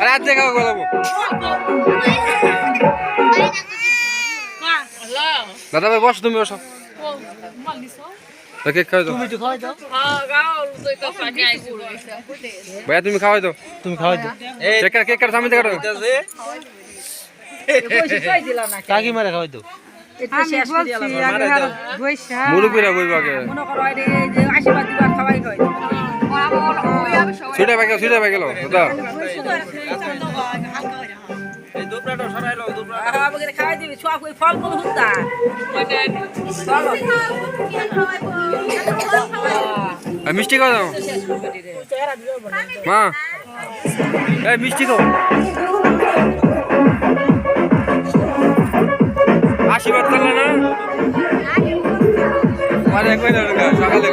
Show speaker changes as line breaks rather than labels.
রাত দেখাও গেলাম দাদা ভাই বস তুমি বসো কেক খাওয়াই দাও ভাইয়া তুমি খাওয়াই দাও কেক কাটো সামনে কাটো
কাকি মারে খাওয়াই দাও
মুরুবিরা বইবাকে ছুটে পাই গেল দাদা মিষ্টি খাও দাও মা এই মিষ্টি খাও আশীর্বাদ করলে না মানে কইলা সকালে